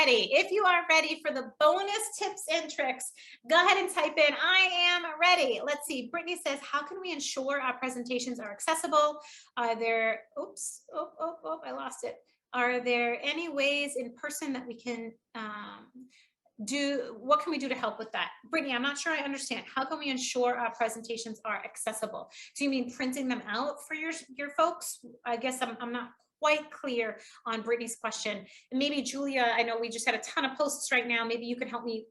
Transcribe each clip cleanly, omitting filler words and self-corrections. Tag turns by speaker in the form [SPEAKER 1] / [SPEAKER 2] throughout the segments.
[SPEAKER 1] ready. If you are ready for the bonus tips and tricks, go ahead and type in, I am ready. Let's see. Brittany says, how can we ensure our presentations are accessible? Are there, I lost it. Are there any ways in person that we can what can we do to help with that? Brittany, I'm not sure I understand. How can we ensure our presentations are accessible? Do you mean printing them out for your folks? I guess I'm not quite clear on Brittany's question. And maybe Julia, I know we just had a ton of posts right now. Maybe you can help me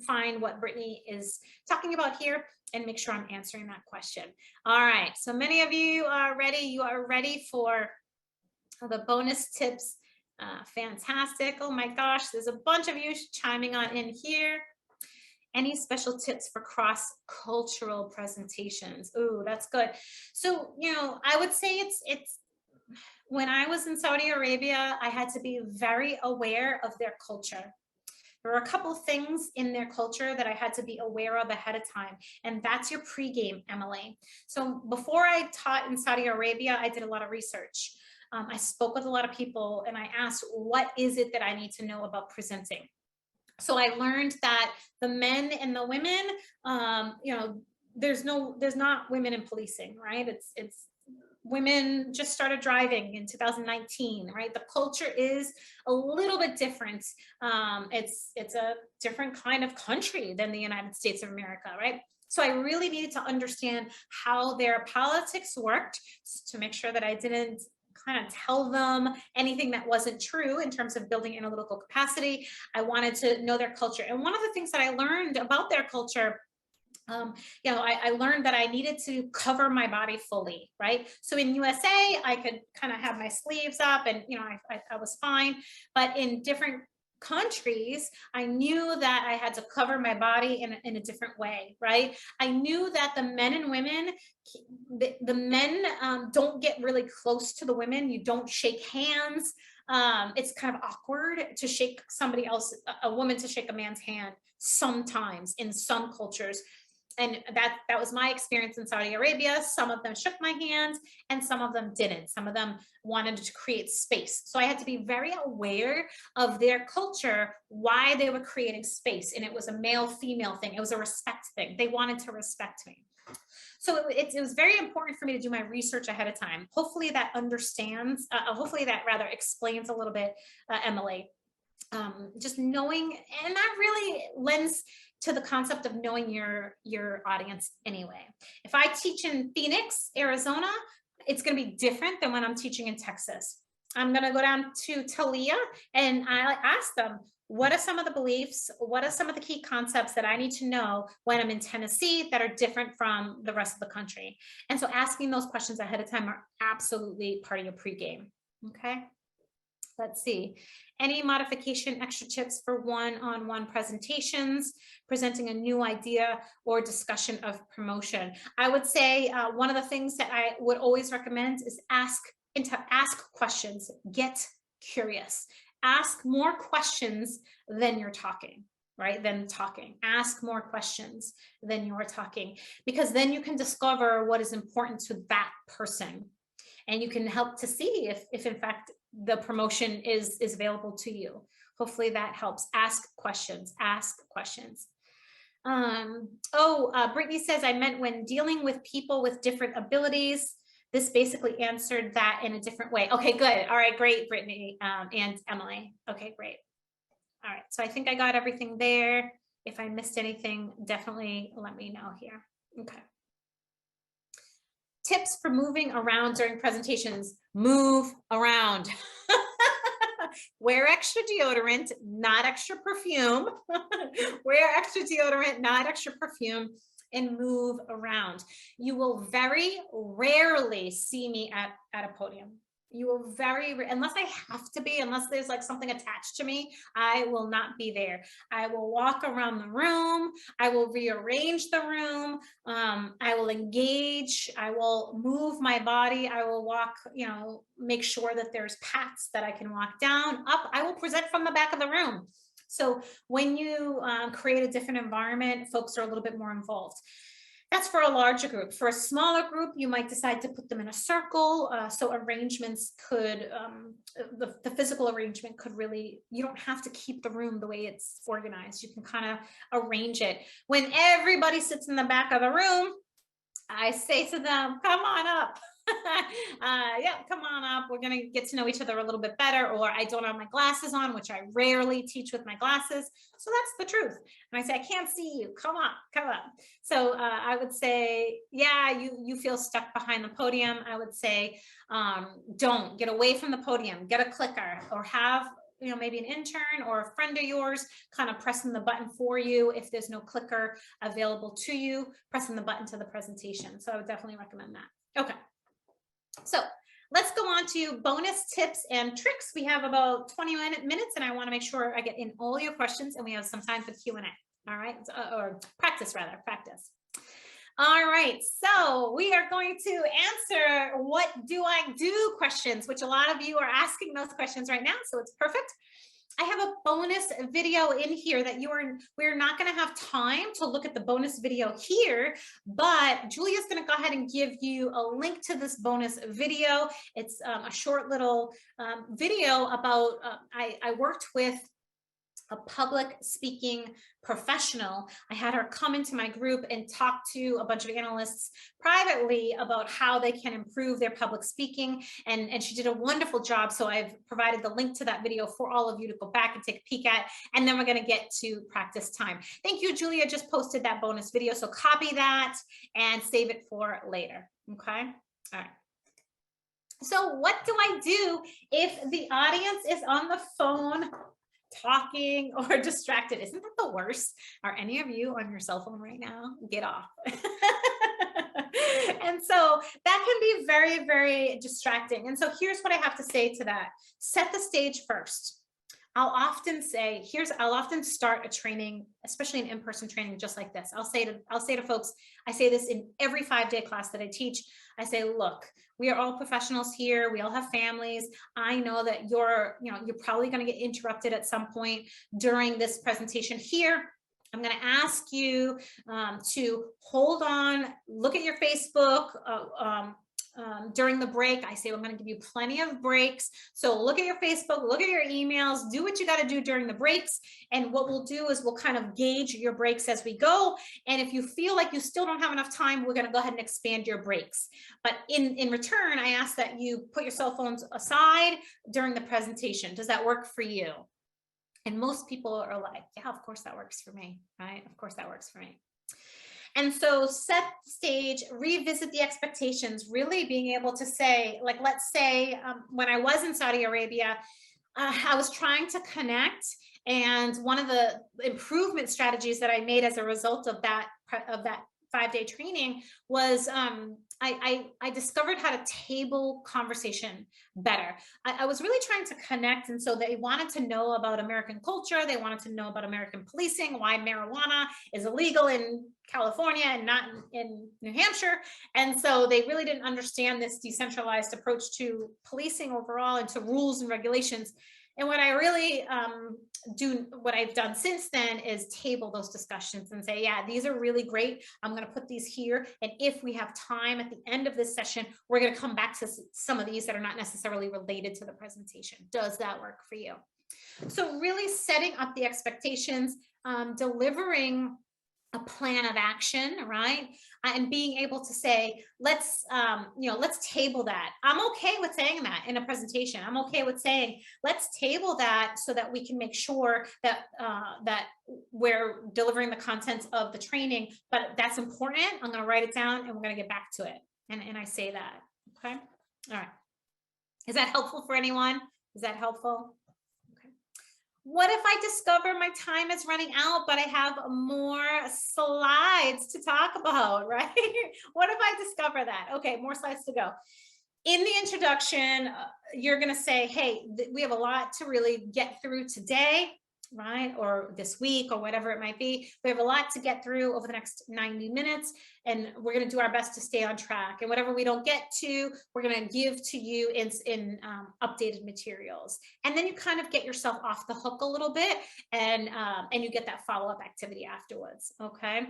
[SPEAKER 1] find what Brittany is talking about here and make sure I'm answering that question. All right, so many of you are ready. You are ready for the bonus tips. Fantastic. Oh my gosh, there's a bunch of you chiming on in here. Any special tips for cross-cultural presentations? Oh, that's good. So, you know, I would say it's when I was in Saudi Arabia, I had to be very aware of their culture. There were a couple of things in their culture that I had to be aware of ahead of time, and that's your pregame, Emily. So before I taught in Saudi Arabia, I did a lot of research. I spoke with a lot of people and I asked, what is it that I need to know about presenting? So I learned that the men and the women, you know, there's not women in policing, right? It's women just started driving in 2019, right? The culture is a little bit different. It's a different kind of country than the United States of America, right? So I really needed to understand how their politics worked to make sure that I didn't kind of tell them anything that wasn't true in terms of building analytical capacity. I wanted to know their culture. And one of the things that I learned about their culture, you know, I learned that I needed to cover my body fully, right? So in USA, I could kind of have my sleeves up and, you know, I was fine. But in different countries, I knew that I had to cover my body in a different way, right? I knew that the men and women, the men don't get really close to the women. You don't shake hands. It's kind of awkward to shake somebody else, a woman to shake a man's hand sometimes in some cultures. And that was my experience in Saudi Arabia. Some of them shook my hand and some of them didn't. Some of them wanted to create space. So I had to be very aware of their culture, why they were creating space. And it was a male-female thing. It was a respect thing. They wanted to respect me. So it was very important for me to do my research ahead of time. Hopefully that hopefully that rather explains a little bit, Emily. Just knowing, and that really lends to the concept of knowing your audience anyway. If I teach in Phoenix, Arizona, it's going to be different than when I'm teaching in Texas. I'm going to go down to Talia and I ask them, what are some of the beliefs? What are some of the key concepts that I need to know when I'm in Tennessee that are different from the rest of the country? And so asking those questions ahead of time are absolutely part of your pregame. Okay. Let's see. Any modification, extra tips for one-on-one presentations, presenting a new idea or discussion of promotion? I would say one of the things that I would always recommend is ask questions. Get curious. Ask more questions than you're talking, right? Ask more questions than you're talking, because then you can discover what is important to that person. And you can help to see if in fact the promotion is available to you. Hopefully that helps. Ask questions. Brittany says, I meant when dealing with people with different abilities. This basically answered that in a different way. Okay, good. All right, great, Brittany and Emily. Okay, great. All right, so I think I got everything there. If I missed anything, definitely let me know here. Okay. Tips for moving around during presentations. Move around. Wear extra deodorant, not extra perfume. Wear extra deodorant, not extra perfume, and move around. You will very rarely see me at a podium. You will unless I have to be, unless there's like something attached to me, I will not be there. I will walk around the room. I will rearrange the room. I will engage. I will move my body. I will walk, you know, make sure that there's paths that I can walk down, up. I will present from the back of the room. So when you create a different environment, folks are a little bit more involved. That's for a larger group. For a smaller group, you might decide to put them in a circle. So arrangements could, the physical arrangement could really, you don't have to keep the room the way it's organized. You can kind of arrange it. When everybody sits in the back of the room, I say to them, come on up. Yeah, come on up. We're going to get to know each other a little bit better. Or I don't have my glasses on, which I rarely teach with my glasses. So that's the truth. And I say, I can't see you. Come on, come on. So I would say, yeah, you feel stuck behind the podium. I would say, don't get away from the podium, get a clicker, or have, you know, maybe an intern or a friend of yours kind of pressing the button for you. If there's no clicker available to you, pressing the button to the presentation. So I would definitely recommend that. Okay. So let's go on to bonus tips and tricks. We have about 20 minutes and I want to make sure I get in all your questions and we have some time for Q&A. All right. Or practice rather, practice. All right, so we are going to answer what do I do questions, which a lot of you are asking those questions right now, so it's perfect. I have a bonus video in here that we're not going to have time to look at the bonus video here, but Julia's going to go ahead and give you a link to this bonus video. It's a short little video about, I worked with a public speaking professional. I had her come into my group and talk to a bunch of analysts privately about how they can improve their public speaking. And she did a wonderful job. So I've provided the link to that video for all of you to go back and take a peek at. And then we're going to get to practice time. Thank you, Julia just posted that bonus video. So copy that and save it for later. Okay. All right. So what do I do if the audience is on the phone talking or distracted? Isn't that the worst? Are any of you on your cell phone right now? Get off. And so that can be very, very distracting. And so here's what I have to say to that. Set the stage first. I'll often start a training, especially an in-person training, just like this. I'll say to folks, I say this in every 5-day class that I teach. I say, look, we are all professionals here. We all have families. I know that you're probably going to get interrupted at some point during this presentation here. I'm going to ask you to hold on, look at your Facebook, during the break. I say, I'm going to give you plenty of breaks. So look at your Facebook, look at your emails, do what you got to do during the breaks. And what we'll do is we'll kind of gauge your breaks as we go. And if you feel like you still don't have enough time, we're going to go ahead and expand your breaks. But in return, I ask that you put your cell phones aside during the presentation. Does that work for you? And most people are like, yeah, of course that works for me, right? Of course that works for me. And so set the stage, revisit the expectations, really being able to say, like, let's say when I was in Saudi Arabia, I was trying to connect. And one of the improvement strategies that I made as a result of that 5-day training was I discovered how to table conversation better. I was really trying to connect. And so they wanted to know about American culture. They wanted to know about American policing, why marijuana is illegal in California and not in New Hampshire. And so they really didn't understand this decentralized approach to policing overall and to rules and regulations. And what I really what I've done since then is table those discussions and say, yeah, these are really great. I'm going to put these here. And if we have time at the end of this session, we're going to come back to some of these that are not necessarily related to the presentation. Does that work for you? So really setting up the expectations, delivering a plan of action, right? And being able to say, let's table that. I'm okay with saying that in a presentation. I'm okay with saying, let's table that so that we can make sure that that we're delivering the content of the training, but that's important. I'm going to write it down and we're going to get back to it. And I say that. Okay. All right. Is that helpful for anyone? Is that helpful? What if I discover my time is running out, but I have more slides to talk about, right? What if I discover that? Okay, more slides to go. In the introduction, you're going to say, hey, we have a lot to really get through today, right? Or this week or whatever it might be. We have a lot to get through over the next 90 minutes and we're going to do our best to stay on track. And whatever we don't get to, we're going to give to you in updated materials. And then you kind of get yourself off the hook a little bit and you get that follow-up activity afterwards. Okay.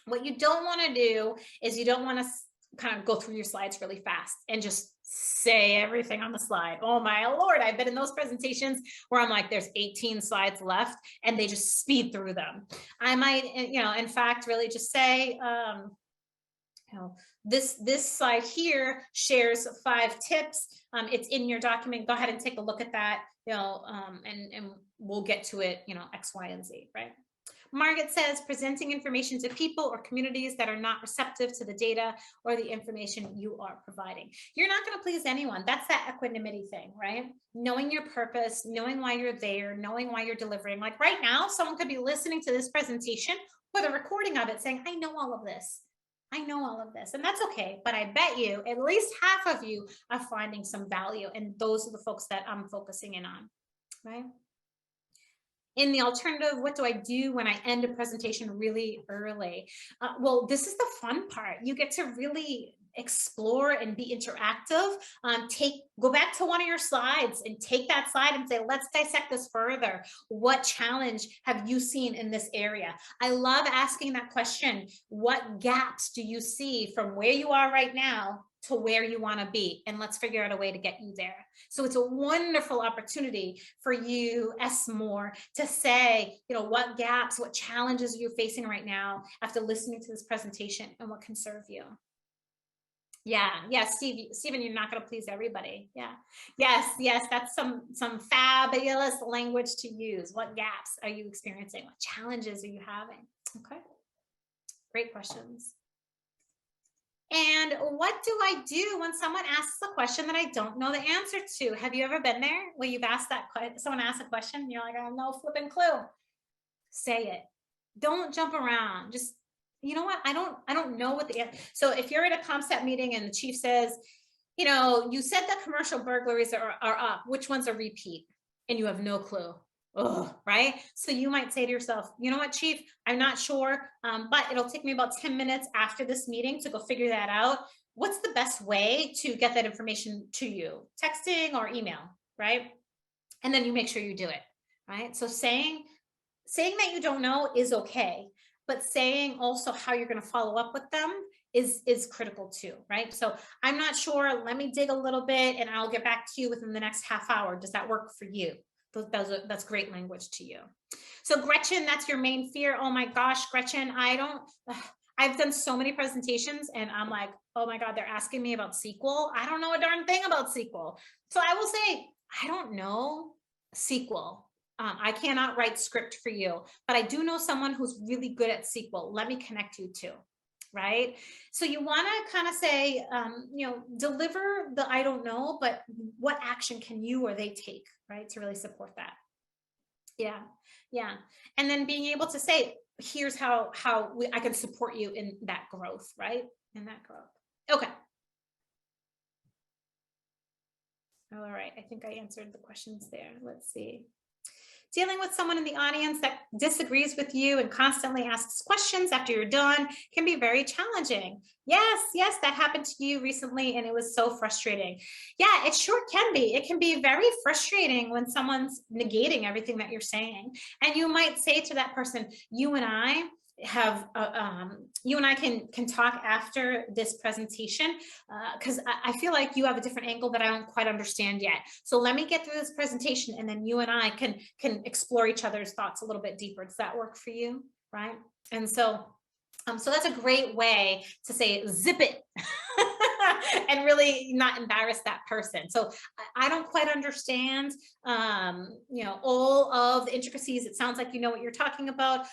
[SPEAKER 1] What you don't want to do is you don't want to kind of go through your slides really fast and just say everything on the slide. Oh my Lord, I've been in those presentations where I'm like, there's 18 slides left and they just speed through them. I might, in fact, really just say, this slide here shares 5 tips. It's in your document. Go ahead and take a look at that, and we'll get to it, X, Y, and Z, right? Margaret says, presenting information to people or communities that are not receptive to the data or the information you are providing. You're not going to please anyone. That's that equanimity thing, right? Knowing your purpose, knowing why you're there, knowing why you're delivering. Like right now, someone could be listening to this presentation or the recording of it saying, I know all of this. I know all of this, and that's okay. But I bet you at least half of you are finding some value. And those are the folks that I'm focusing in on, right? In the alternative, what do I do when I end a presentation really early? Well, this is the fun part. You get to really explore and be interactive. Go back to one of your slides and take that slide and say, let's dissect this further. What challenge have you seen in this area? I love asking that question. What gaps do you see from where you are right now to where you want to be? And let's figure out a way to get you there. So it's a wonderful opportunity for you, more, to say, what gaps, what challenges you're facing right now after listening to this presentation, and what can serve you. Yeah, Stephen, you're not going to please everybody. Yeah, yes, that's some fabulous language to use. What gaps are you experiencing? What challenges are you having? Okay, great questions. And what do I do when someone asks a question that I don't know the answer to? Have you ever been there where you've asked someone asks a question and you're like, I have no flipping clue? Say it. Don't jump around. Just, you know what? I don't know what the answer. So if you're at a ComStat meeting and the chief says, you said that commercial burglaries are up, which one's a repeat? And you have no clue. Oh, right? So you might say to yourself, you know what, chief, I'm not sure, but it'll take me about 10 minutes after this meeting to go figure that out. What's the best way to get that information to you? Texting or email, right? And then you make sure you do it, right? So saying that you don't know is okay, but saying also how you're going to follow up with them is critical too, right? So I'm not sure, let me dig a little bit and I'll get back to you within the next half hour. Does that work for you? That's great language to you. So Gretchen, that's your main fear. Oh my gosh, Gretchen, I've done so many presentations and I'm like, oh my God, they're asking me about SQL. I don't know a darn thing about SQL. So I will say, I don't know SQL. I cannot write script for you, but I do know someone who's really good at SQL. Let me connect you to. Right? So you want to kind of say, deliver the I don't know, but what action can you or they take, right, to really support that? Yeah. And then being able to say, here's how I can support you in that growth, right? In that growth. Okay. All right. I think I answered the questions there. Let's see. Dealing with someone in the audience that disagrees with you and constantly asks questions after you're done can be very challenging. Yes, that happened to you recently and it was so frustrating. Yeah, it sure can be. It can be very frustrating when someone's negating everything that you're saying. And you might say to that person, you and I can talk after this presentation because I feel like you have a different angle that I don't quite understand yet. So let me get through this presentation and then you and I can explore each other's thoughts a little bit deeper. Does that work for you? Right? And so that's a great way to say zip it and really not embarrass that person. So I don't quite understand, all of the intricacies. It sounds like you know what you're talking about.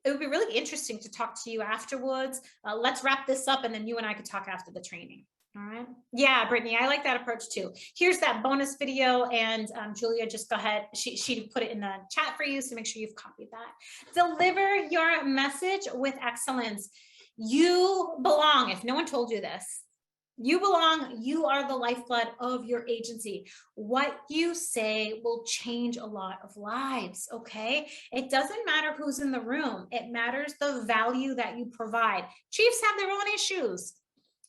[SPEAKER 1] It would be really interesting to talk to you afterwards. Let's wrap this up and then you and I could talk after the training. All right. Yeah, Brittany, I like that approach too. Here's that bonus video and Julia, just go ahead. She put it in the chat for you, so make sure you've copied that. Deliver your message with excellence. You belong. If no one told you this, you belong. You are the lifeblood of your agency. What you say will change a lot of lives, okay? It doesn't matter who's in the room. It matters the value that you provide. Chiefs have their own issues.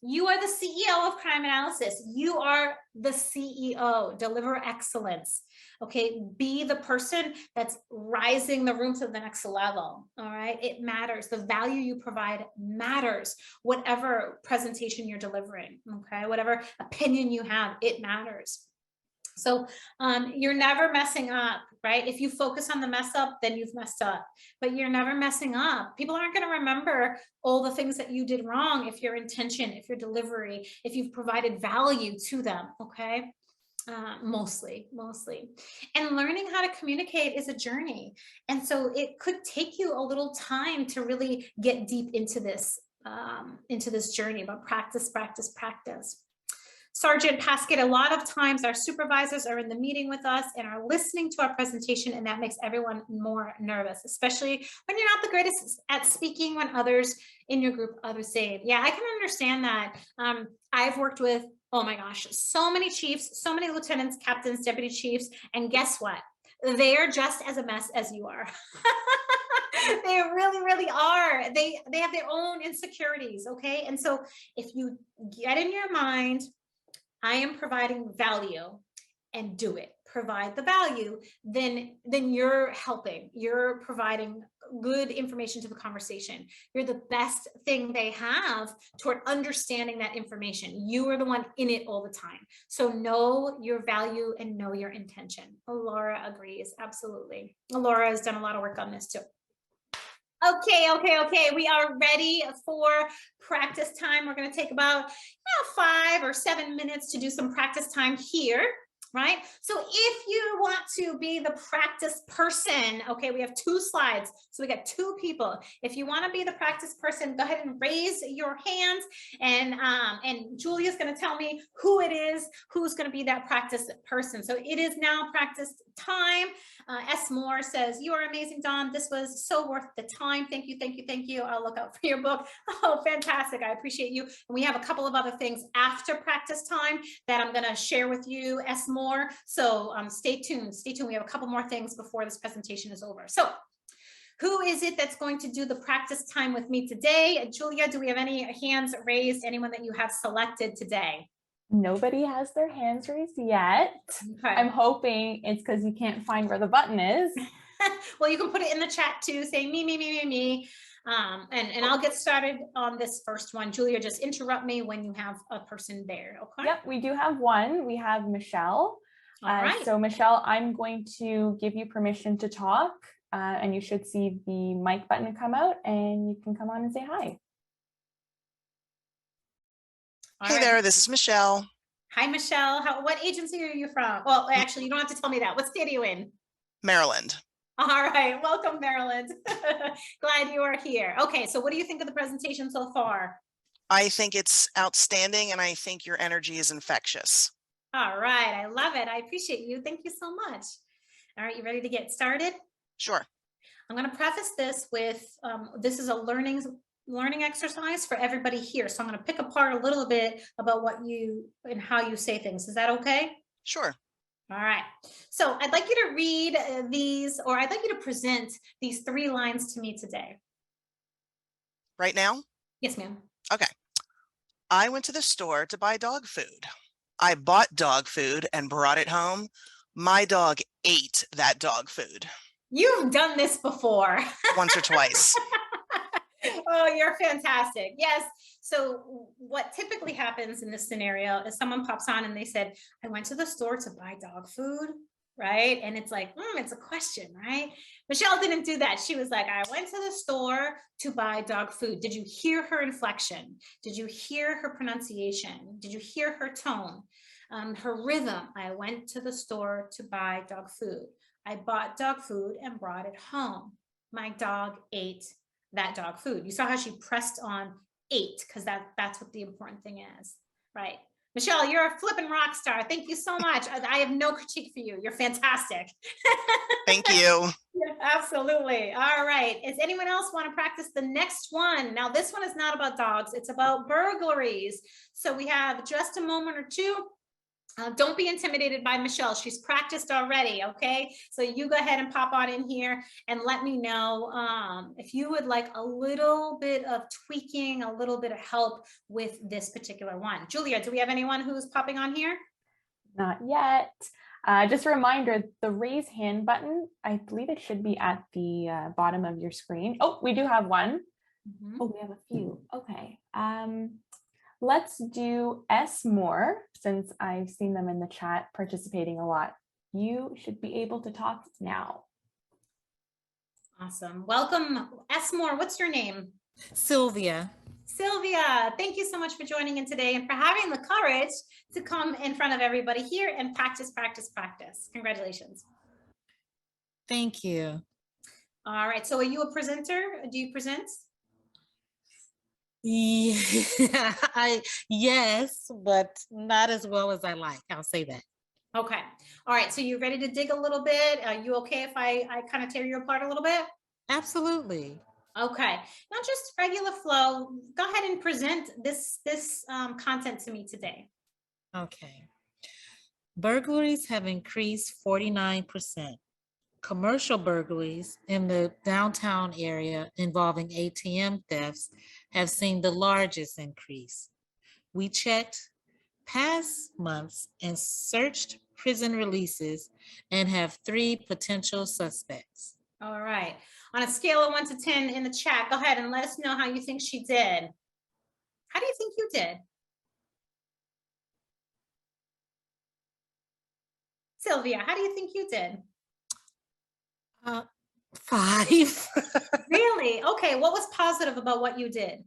[SPEAKER 1] You are the CEO of crime analysis. You are the CEO. Deliver excellence. Okay. Be the person that's rising the room to the next level. All right. It matters. The value you provide matters. Whatever presentation you're delivering. Okay. Whatever opinion you have, it matters. So you're never messing up, right? If you focus on the mess up, then you've messed up, but you're never messing up. People aren't going to remember all the things that you did wrong if your intention, if your delivery, if you've provided value to them, okay? Mostly. And learning how to communicate is a journey. And so it could take you a little time to really get deep into this journey about practice. Sergeant Paskett, a lot of times our supervisors are in the meeting with us and are listening to our presentation, and that makes everyone more nervous, especially when you're not the greatest at speaking when others in your group say it. Yeah, I can understand that. I've worked with, oh my gosh, so many chiefs, so many lieutenants, captains, deputy chiefs, and guess what? They're just as a mess as you are. They really are. They have their own insecurities, okay? And so if you get in your mind, I am providing value, and do it. Provide the value, then you're helping. You're providing good information to the conversation. You're the best thing they have toward understanding that information. You are the one in it all the time. So know your value and know your intention. Laura agrees. Absolutely. Laura has done a lot of work on this too. Okay. We are ready for practice time. We're going to take about 5 or 7 minutes to do some practice time here, right? So if you want to be the practice person, okay, we have 2 slides. So we got 2 people. If you want to be the practice person, go ahead and raise your hands, and Julia's going to tell me who it is, who's going to be that practice person. So it is now practice time. S. Moore says, "You are amazing, Dawn. This was so worth the time. Thank you. I'll look out for your book." Oh, fantastic. I appreciate you. And we have a couple of other things after practice time that I'm going to share with you, S. Moore. So stay tuned. We have a couple more things before this presentation is over. So who is it that's going to do the practice time with me today? Julia, do we have any hands raised? Anyone that you have selected today?
[SPEAKER 2] Nobody has their hands raised yet. Okay. I'm hoping it's because you can't find where the button is.
[SPEAKER 1] Well, you can put it in the chat too, saying me. And I'll get started on this first one. Julia, just interrupt me when you have a person there, okay?
[SPEAKER 2] Yep, we do have one. We have Michelle.
[SPEAKER 1] All right.
[SPEAKER 2] So Michelle, I'm going to give you permission to talk, and you should see the mic button come out, and you can come on and say hi.
[SPEAKER 3] Hey there, this is Michelle.
[SPEAKER 1] Hi, Michelle. What agency are you from? Well, actually, you don't have to tell me that. What state are you in?
[SPEAKER 3] Maryland.
[SPEAKER 1] All right. Welcome, Maryland. Glad you are here. Okay, so what do you think of the presentation so far?
[SPEAKER 3] I think it's outstanding, and I think your energy is infectious.
[SPEAKER 1] All right. I love it. I appreciate you. Thank you so much. All right. You ready to get started?
[SPEAKER 3] Sure.
[SPEAKER 1] I'm going to preface this with, this is a learning exercise for everybody here. So I'm going to pick apart a little bit about what you and how you say things. Is that okay?
[SPEAKER 3] Sure.
[SPEAKER 1] All right. So I'd like you to read these, or I'd like you to present these 3 lines to me today.
[SPEAKER 3] Right now?
[SPEAKER 1] Yes, ma'am.
[SPEAKER 3] Okay. I went to the store to buy dog food. I bought dog food and brought it home. My dog ate that dog food.
[SPEAKER 1] You've done this before.
[SPEAKER 3] Once or twice.
[SPEAKER 1] Oh, you're fantastic. Yes. So what typically happens in this scenario is someone pops on and they said, I went to the store to buy dog food, right? And it's like, it's a question, right? Michelle didn't do that. She was like, I went to the store to buy dog food. Did you hear her inflection? Did you hear her pronunciation? Did you hear her tone? Her rhythm? I went to the store to buy dog food. I bought dog food and brought it home. My dog ate that dog food. You saw how she pressed on ate, because that's what the important thing is, right? Michelle, you're a flipping rock star. Thank you so much. I have no critique for you. You're fantastic.
[SPEAKER 3] Thank you.
[SPEAKER 1] Yeah, absolutely. All right. Does anyone else want to practice the next one? Now, this one is not about dogs. It's about burglaries. So we have just a moment or two Don't be intimidated by Michelle. She's practiced already, okay? So you go ahead and pop on in here and let me know if you would like a little bit of tweaking, a little bit of help with this particular one. Julia, do we have anyone who's popping on here?
[SPEAKER 2] Not yet. Just a reminder, the raise hand button, I believe it should be at the bottom of your screen. Oh, we do have one.
[SPEAKER 1] Mhm.
[SPEAKER 2] Oh, we have a few. Okay. Let's do S more, since I've seen them in the chat participating a lot. You should be able to talk now.
[SPEAKER 1] Awesome. Welcome, Esmore. What's your name?
[SPEAKER 4] Sylvia.
[SPEAKER 1] Sylvia, thank you so much for joining in today and for having the courage to come in front of everybody here and practice, practice, practice. Congratulations.
[SPEAKER 4] Thank you.
[SPEAKER 1] All right. So are you a presenter? Do you present?
[SPEAKER 4] Yeah, yes, but not as well as I like. I'll say that.
[SPEAKER 1] Okay. All right. So you ready to dig a little bit? Are you okay if I kind of tear you apart a little bit?
[SPEAKER 4] Absolutely.
[SPEAKER 1] Okay. Now just regular flow. Go ahead and present this content to me today.
[SPEAKER 4] Okay. Burglaries have increased 49%. Commercial burglaries in the downtown area involving ATM thefts have seen the largest increase. We checked past months and searched prison releases and have 3 potential suspects.
[SPEAKER 1] All right. On a scale of 1 to 10 in the chat, go ahead and let us know how you think she did. How do you think you did? Sylvia, how do you think you did?
[SPEAKER 4] 5.
[SPEAKER 1] Really? Okay. What was positive about what you did?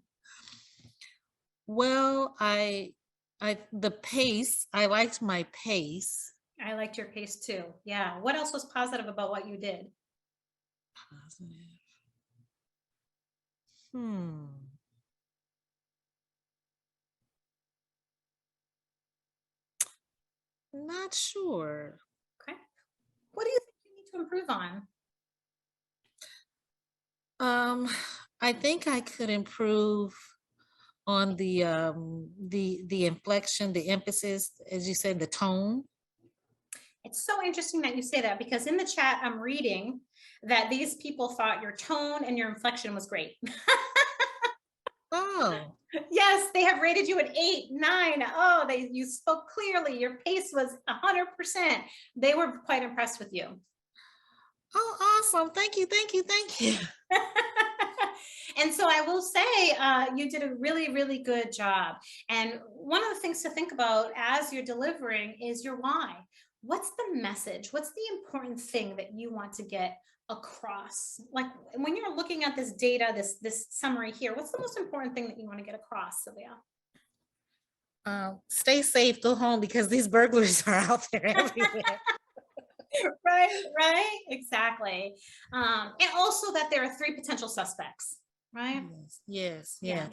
[SPEAKER 4] Well, the pace, I liked my pace.
[SPEAKER 1] I liked your pace too. Yeah. What else was positive about what you did?
[SPEAKER 4] Positive. Not sure.
[SPEAKER 1] Okay. What do you think you need to improve on?
[SPEAKER 4] I think I could improve on the inflection, the emphasis, as you said, the tone.
[SPEAKER 1] It's so interesting that you say that because in the chat, I'm reading that these people thought your tone and your inflection was great.
[SPEAKER 4] Oh,
[SPEAKER 1] Yes, they have rated you an 8, 9. Oh, you spoke clearly. Your pace was 100%. They were quite impressed with you.
[SPEAKER 4] oh, awesome. Thank you, thank you, thank you.
[SPEAKER 1] And so I will say you did a really, really good job. And one of the things to think about as you're delivering is your why. What's the message? What's the important thing that you want to get across? Like when you're looking at this data, this summary here, what's the most important thing that you want to get across, Sylvia?
[SPEAKER 4] Stay safe, go home because these burglaries are out there everywhere.
[SPEAKER 1] Right, exactly. And also that there are 3 potential suspects, right?
[SPEAKER 4] Yes.
[SPEAKER 1] Yeah.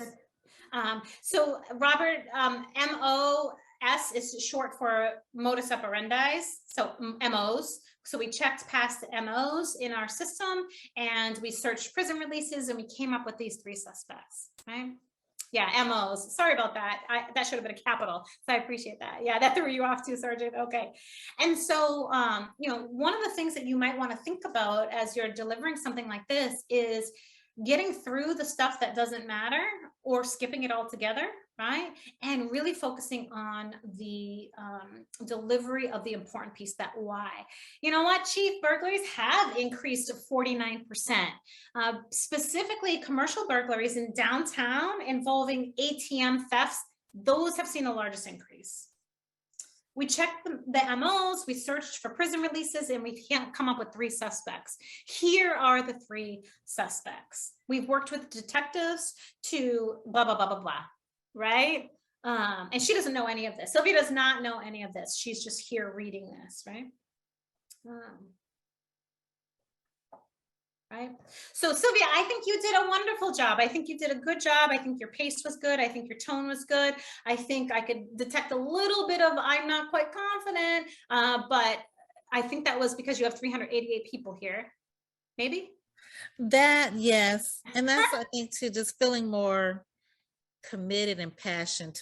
[SPEAKER 1] So Robert, MOS is short for modus operandi, so MOs. So we checked past the MOs in our system and we searched prison releases and we came up with these 3 suspects, right? Yeah, MOs. Sorry about that. That should have been a capital. So I appreciate that. Yeah, that threw you off too, Sergeant. Okay. And so, one of the things that you might want to think about as you're delivering something like this is getting through the stuff that doesn't matter or skipping it altogether, right? And really focusing on the delivery of the important piece, that why. You know what, Chief? Burglaries have increased to 49%. Specifically, commercial burglaries in downtown involving ATM thefts, those have seen the largest increase. We checked the MOs, we searched for prison releases, and we can't come up with 3 suspects. Here are the 3 suspects. We've worked with detectives to blah, blah, blah, blah, blah, right? And she doesn't know any of this. Sylvia does not know any of this. She's just here reading this, right? Right. So Sylvia, I think you did a wonderful job. I think you did a good job. I think your pace was good. I think your tone was good. I think I could detect a little bit of I'm not quite confident, but I think that was because you have 388 people here. Maybe?
[SPEAKER 4] That, yes. And that's, I think, too, just feeling more committed and passionate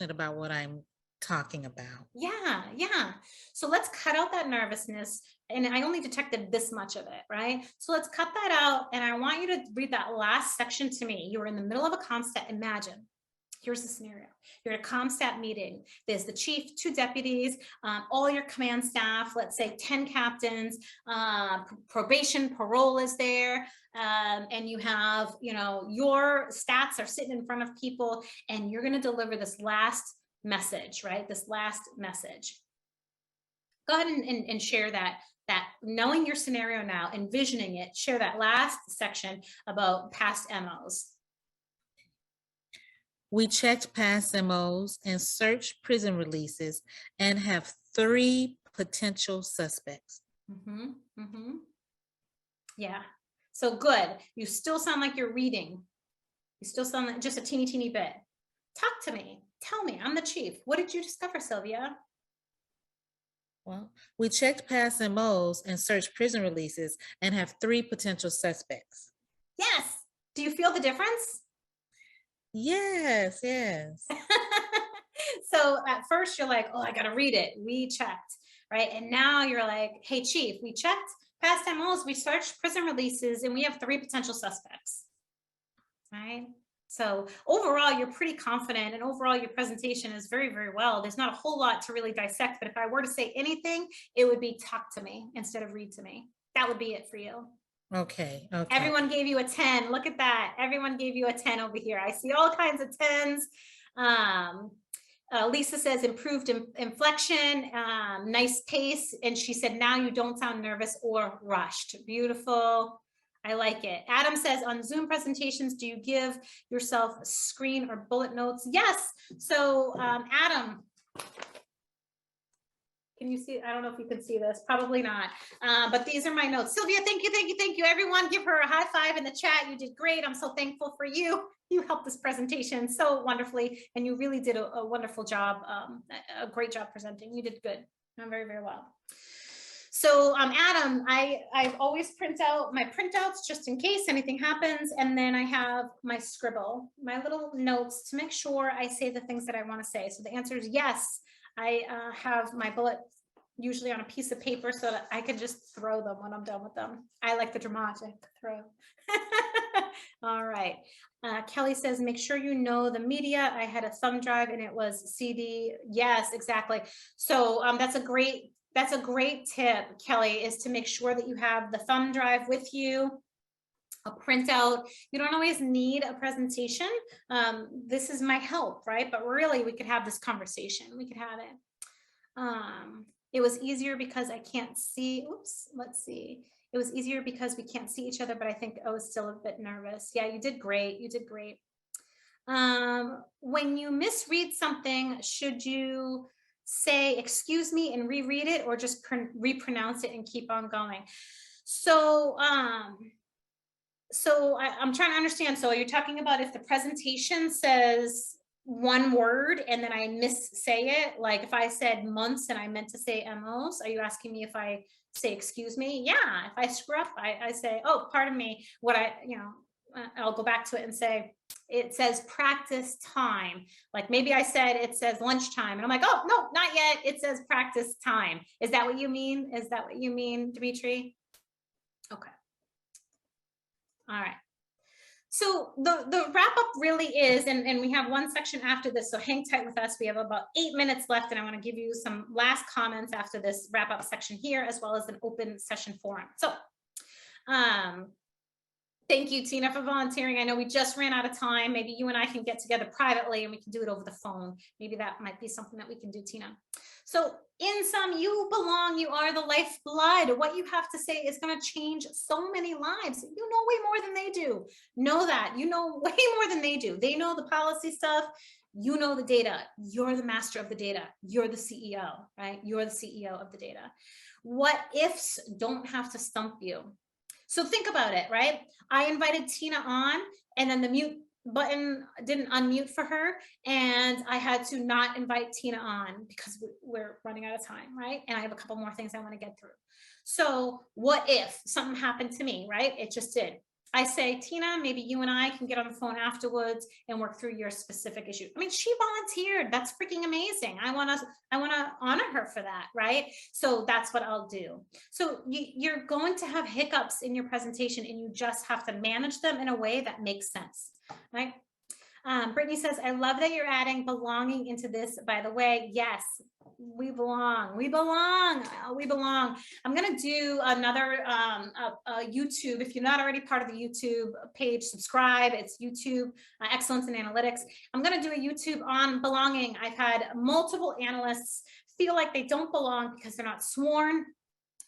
[SPEAKER 4] about what I'm talking about.
[SPEAKER 1] Yeah, yeah. So let's cut out that nervousness. And I only detected this much of it, right? So let's cut that out. And I want you to read that last section to me. You were in the middle of a ComStat. Imagine. Here's the scenario. You're at a ComStat meeting. There's the chief, 2 deputies, all your command staff, let's say 10 captains, probation, parole is there. And you have, you know, your stats are sitting in front of people, and you're going to deliver this last message, right? This last message. Go ahead and share that knowing your scenario now, envisioning it, share that last section about past MOs.
[SPEAKER 4] We checked past MOs and searched prison releases and have 3 potential suspects.
[SPEAKER 1] Yeah. So good. You still sound like you're reading. You still sound like just a teeny bit. Talk to me. Tell me. I'm the chief. What did you discover, Sylvia?
[SPEAKER 4] Well, we checked past MOs and searched prison releases and have 3 potential suspects.
[SPEAKER 1] Yes. Do you feel the difference?
[SPEAKER 4] Yes, yes.
[SPEAKER 1] So at first you're like, oh, I got to read it. We checked, right? And now you're like, hey, chief, we checked past MOs, we searched prison releases, and we have 3 potential suspects, right? So overall, you're pretty confident, and overall your presentation is very, very well. There's not a whole lot to really dissect, but if I were to say anything, it would be talk to me instead of read to me. That would be it for you.
[SPEAKER 4] Okay, okay.
[SPEAKER 1] Everyone gave you a 10. Look at that. Everyone gave you a 10 over here. I see all kinds of 10s. Lisa says improved inflection, nice pace. And she said, now you don't sound nervous or rushed. Beautiful. I like it. Adam says on Zoom presentations, do you give yourself a screen or bullet notes? Yes. So Adam, can you see? I don't know if you can see this, probably not. But these are my notes. Sylvia, thank you, thank you, thank you. Everyone give her a high five in the chat. You did great. I'm so thankful for you. You helped this presentation so wonderfully, and you really did a wonderful job, a great job presenting. You did good, very, very well. So Adam, I always print out my printouts just in case anything happens. And then I have my scribble, my little notes to make sure I say the things that I want to say. So the answer is yes. I have my bullets usually on a piece of paper so that I can just throw them when I'm done with them. I like the dramatic throw. All right. Kelly says, make sure you know the media. I had a thumb drive and it was CD. Yes, exactly. So that's a great tip, Kelly, is to make sure that you have the thumb drive with you, a printout. You don't always need a presentation. This is my help, right? But really, we could have this conversation. We could have it. It was easier because I can't see. Oops, let's see. It was easier because we can't see each other, but I think I was still a bit nervous. Yeah, you did great. You did great. When you misread something, should you say, excuse me, and reread it, or just repronounce it and keep on going? So, I'm trying to understand. So you're talking about if the presentation says one word and then I missay it, like if I said months and I meant to say MOs, are you asking me if I say, excuse me? Yeah, if I screw up, I say, oh, pardon me, I'll go back to it and say, it says practice time. Like maybe I said it says lunchtime and I'm like, oh, no, not yet. It says practice time. Is that what you mean? Is that what you mean, Dimitri? Okay. All right. So the wrap up really is, and we have one section after this, so hang tight with us. We have about 8 minutes left, and I want to give you some last comments after this wrap up section here, as well as an open session forum. So thank you, Tina, for volunteering. I know we just ran out of time. Maybe you and I can get together privately and we can do it over the phone. Maybe that might be something that we can do, Tina. So in sum, you belong, you are the lifeblood. What you have to say is going to change so many lives. You know way more than they do. Know that. You know way more than they do. They know the policy stuff. You know the data. You're the master of the data. You're the CEO, right? You're the CEO of the data. What ifs don't have to stump you. So think about it, right? I invited Tina on and then the mute button didn't unmute for her. And I had to not invite Tina on because we're running out of time, right? And I have a couple more things I want to get through. So what if something happened to me, right? It just did. I say, Tina, maybe you and I can get on the phone afterwards and work through your specific issue. I mean, she volunteered. That's freaking amazing. I want to honor her for that, right? So that's what I'll do. So you're going to have hiccups in your presentation, and you just have to manage them in a way that makes sense, right? Brittany says, I love that you're adding belonging into this. By the way, yes, we belong. We belong. We belong. I'm going to do another YouTube. If you're not already part of the YouTube page, subscribe. It's YouTube Excellence in Analytics. I'm going to do a YouTube on belonging. I've had multiple analysts feel like they don't belong because they're not sworn.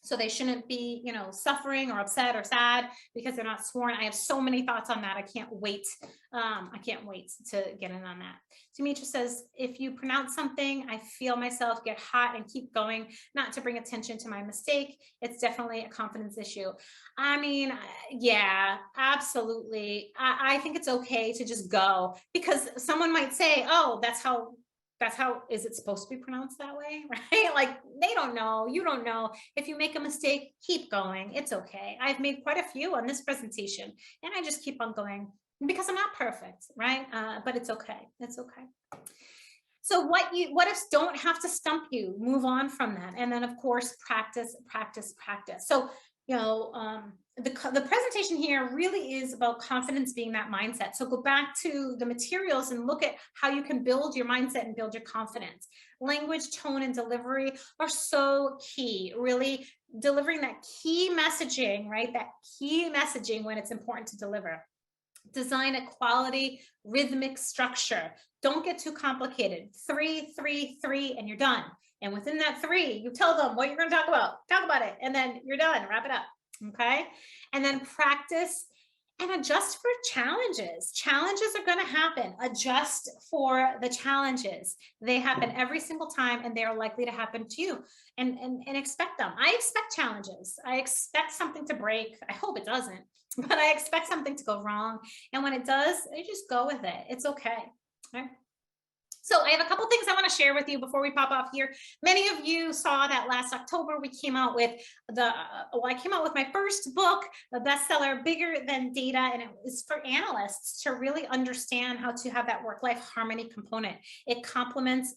[SPEAKER 1] So they shouldn't be, you know, suffering or upset or sad because they're not sworn. I have so many thoughts on that. I can't wait. I can't wait to get in on that. Demetra says, if you pronounce something, I feel myself get hot and keep going, not to bring attention to my mistake. It's definitely a confidence issue. I mean, yeah, absolutely. I think it's okay to just go, because someone might say, oh, that's how, is it supposed to be pronounced that way, right? Like, they don't know, you don't know. If you make a mistake, keep going. It's okay. I've made quite a few on this presentation, and I just keep on going because I'm not perfect, right? But it's okay. It's okay. So what ifs don't have to stump you. Move on from that. And then, of course, practice, practice, practice. So, you know, the presentation here really is about confidence being that mindset. So go back to the materials and look at how you can build your mindset and build your confidence. Language, tone, and delivery are so key. Really delivering that key messaging, right? That key messaging when it's important to deliver. Design a quality rhythmic structure. Don't get too complicated. 3, 3, 3, and you're done. And within that 3, you tell them what you're going to talk about it, and then you're done. Wrap it up. Okay. And then practice and adjust for challenges. Challenges are going to happen. Adjust for the challenges. They happen every single time, and they are likely to happen to you. And expect them. I expect challenges. I expect something to break. I hope it doesn't, but I expect something to go wrong. And when it does, I just go with it. It's okay. All right. So I have a couple things I want to share with you before we pop off here. Many of you saw that last October we came out with I came out with my first book, the bestseller, Bigger Than Data, and it was for analysts to really understand how to have that work-life harmony component. It complements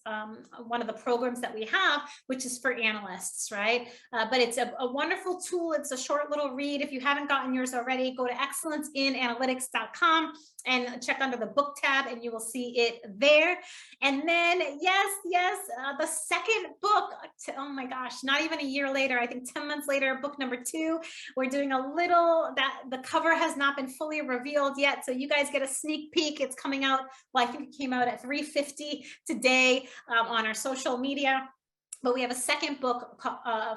[SPEAKER 1] one of the programs that we have, which is for analysts, right? But it's a wonderful tool. It's a short little read. If you haven't gotten yours already, go to excellenceinaanalytics.com and check under the book tab, and you will see it there. And then, the second book, oh my gosh, not even a year later, I think 10 months later, book number 2, we're doing a little, that the cover has not been fully revealed yet. So you guys get a sneak peek. It's coming out, well, I think it came out at 3:50 today on our social media. But we have a second book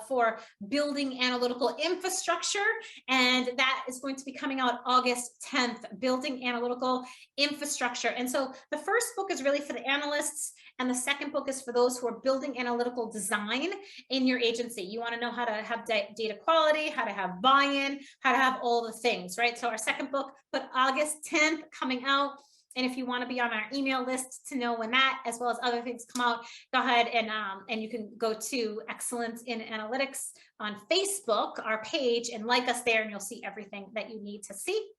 [SPEAKER 1] for building analytical infrastructure, and that is going to be coming out August 10th, building analytical infrastructure. And so the first book is really for the analysts, and the second book is for those who are building analytical design in your agency. You want to know how to have data quality, how to have buy-in, how to have all the things, right? So our second book, but August 10th coming out. And if you want to be on our email list to know when that, as well as other things come out, go ahead and you can go to Excellence in Analytics on Facebook, our page, and like us there, and you'll see everything that you need to see.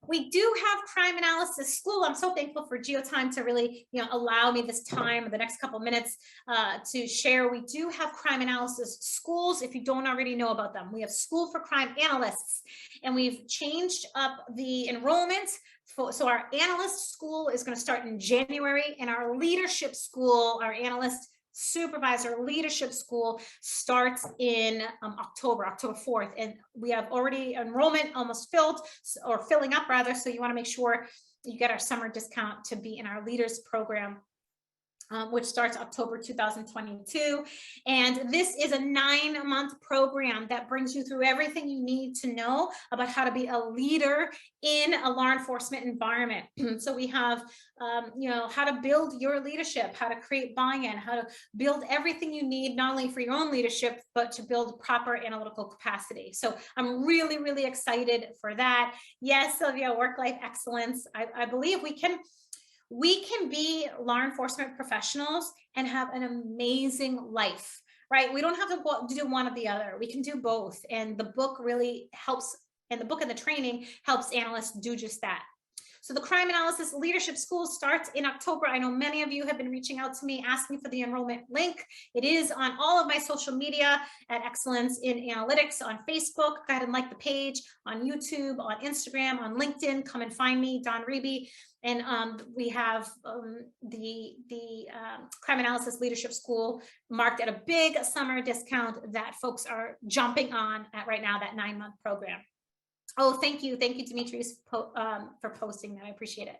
[SPEAKER 1] We do have crime analysis school. I'm so thankful for GeoTime to really, allow me this time, the next couple minutes to share. We do have crime analysis schools. If you don't already know about them, we have School for Crime Analysts, and we've changed up the enrollment. So our analyst school is going to start in January, and our leadership school, our analyst supervisor leadership school, starts in October 4th. And we have already enrollment almost filled, or filling up rather. So you want to make sure you get our summer discount to be in our leaders program, which starts October 2022. And this is a 9-month program that brings you through everything you need to know about how to be a leader in a law enforcement environment. So we have, how to build your leadership, how to create buy-in, how to build everything you need, not only for your own leadership, but to build proper analytical capacity. So I'm really, really excited for that. Yes, Sylvia, work-life excellence. I believe we can be law enforcement professionals and have an amazing life, right? We don't have to do one or the other. We can do both. And the book really helps and the book and the training helps analysts do just that. So the Crime Analysis Leadership School starts in October. I know many of you have been reaching out to me asking for the enrollment link. It is on all of my social media at Excellence in Analytics on Facebook. Go ahead and like the page, on YouTube, on Instagram, on LinkedIn. Come and find me, Don Reby. And we have the Crime Analysis Leadership School marked at a big summer discount that folks are jumping on at right now, that 9-month program. Oh, thank you, Demetrius, for posting that. I appreciate it.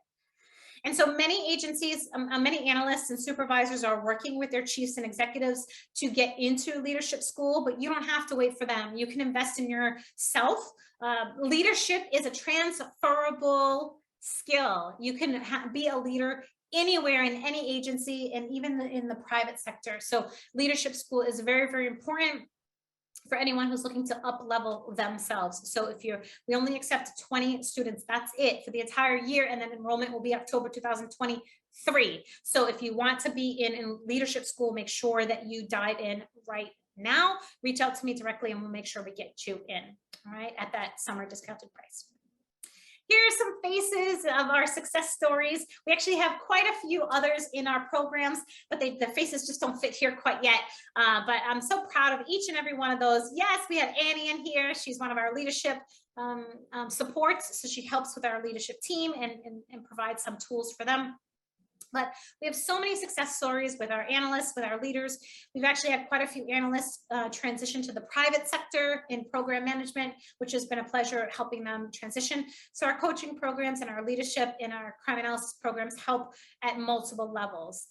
[SPEAKER 1] And so many agencies, many analysts and supervisors are working with their chiefs and executives to get into leadership school, but you don't have to wait for them. You can invest in yourself. Leadership is a transferable skill. You can be a leader anywhere in any agency and even in the private sector. So leadership school is very, very important for anyone who's looking to up level themselves. So if we only accept 20 students, that's it for the entire year. And then enrollment will be October 2023. So if you want to be in leadership school, make sure that you dive in right now. Reach out to me directly and we'll make sure we get you in, all right, at that summer discounted price. Here are some faces of our success stories. We actually have quite a few others in our programs, but the faces just don't fit here quite yet. But I'm so proud of each and every one of those. Yes, we have Annie in here. She's one of our leadership supports. So she helps with our leadership team and provides some tools for them. But we have so many success stories with our analysts, with our leaders. We've actually had quite a few analysts transition to the private sector in program management, which has been a pleasure helping them transition. So our coaching programs and our leadership and our crime analysis programs help at multiple levels.